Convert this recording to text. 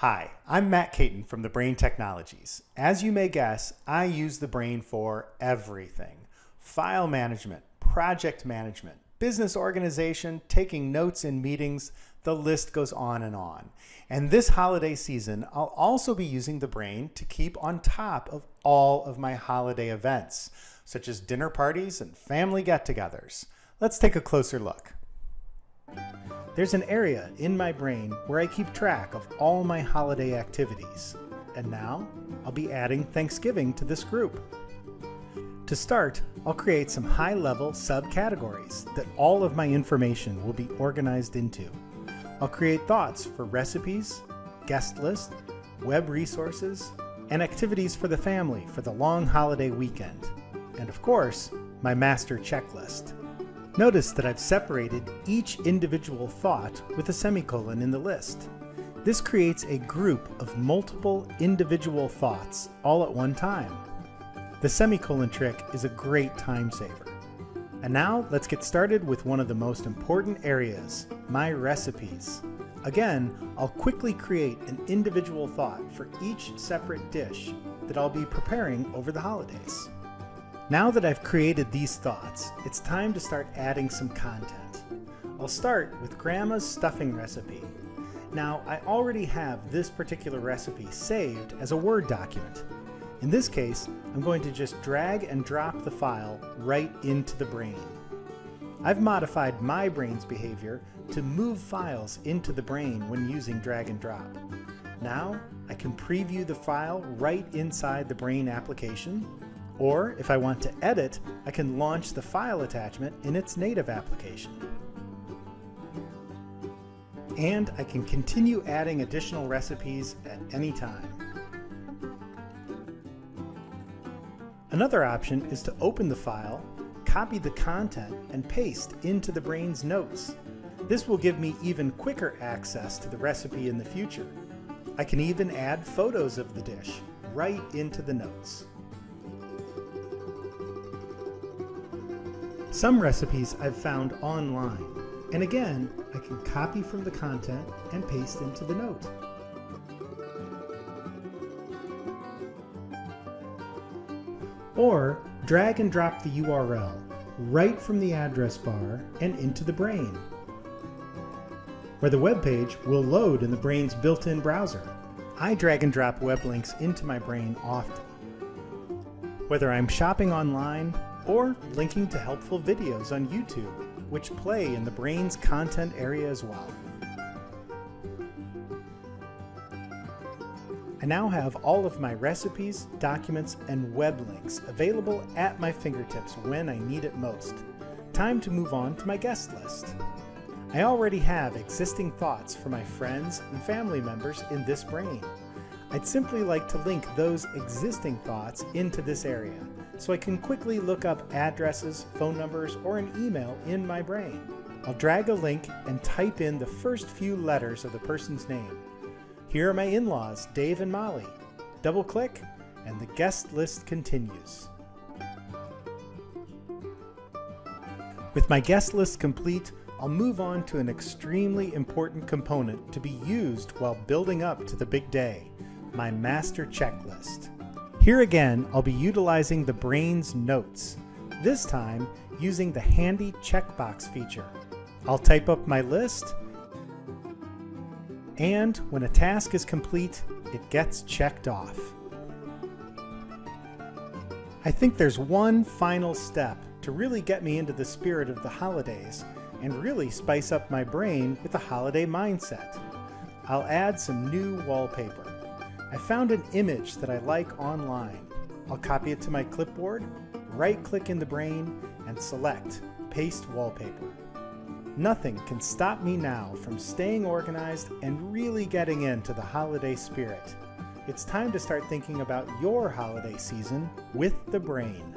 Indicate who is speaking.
Speaker 1: Hi, I'm Matt Caton from TheBrain Technologies. As you may guess, I use TheBrain for everything. File management, project management, business organization, taking notes in meetings, the list goes on and on. And this holiday season, I'll also be using TheBrain to keep on top of all of my holiday events, such as dinner parties and family get-togethers. Let's take a closer look. There's an area in my brain where I keep track of all my holiday activities. And now I'll be adding Thanksgiving to this group. To start, I'll create some high-level subcategories that all of my information will be organized into. I'll create thoughts for recipes, guest list, web resources, and activities for the family for the long holiday weekend. And of course, my master checklist. Notice that I've separated each individual thought with a semicolon in the list. This creates a group of multiple individual thoughts all at one time. The semicolon trick is a great time saver. And now let's get started with one of the most important areas, my recipes. Again, I'll quickly create an individual thought for each separate dish that I'll be preparing over the holidays. Now that I've created these thoughts, it's time to start adding some content. I'll start with Grandma's stuffing recipe. Now, I already have this particular recipe saved as a Word document. In this case, I'm going to just drag and drop the file right into TheBrain. I've modified my brain's behavior to move files into TheBrain when using drag and drop. Now, I can preview the file right inside the TheBrain application. Or, if I want to edit, I can launch the file attachment in its native application. And I can continue adding additional recipes at any time. Another option is to open the file, copy the content, and paste into TheBrain's notes. This will give me even quicker access to the recipe in the future. I can even add photos of the dish right into the notes. Some recipes I've found online, and again, I can copy from the content and paste into the note. Or drag and drop the URL right from the address bar and into TheBrain, where the web page will load in TheBrain's built-in browser. I drag and drop web links into my brain often. Whether I'm shopping online or linking to helpful videos on YouTube, which play in TheBrain's content area as well. I now have all of my recipes, documents, and web links available at my fingertips when I need it most. Time to move on to my guest list. I already have existing thoughts for my friends and family members in this brain. I'd simply like to link those existing thoughts into this area, so I can quickly look up addresses, phone numbers, or an email in my brain. I'll drag a link and type in the first few letters of the person's name. Here are my in-laws, Dave and Molly. Double click, and the guest list continues. With my guest list complete, I'll move on to an extremely important component to be used while building up to the big day, my master checklist. Here again, I'll be utilizing TheBrain's notes, this time using the handy checkbox feature. I'll type up my list, and when a task is complete, it gets checked off. I think there's one final step to really get me into the spirit of the holidays and really spice up my brain with a holiday mindset. I'll add some new wallpaper. I found an image that I like online. I'll copy it to my clipboard, right-click in TheBrain, and select Paste Wallpaper. Nothing can stop me now from staying organized and really getting into the holiday spirit. It's time to start thinking about your holiday season with TheBrain.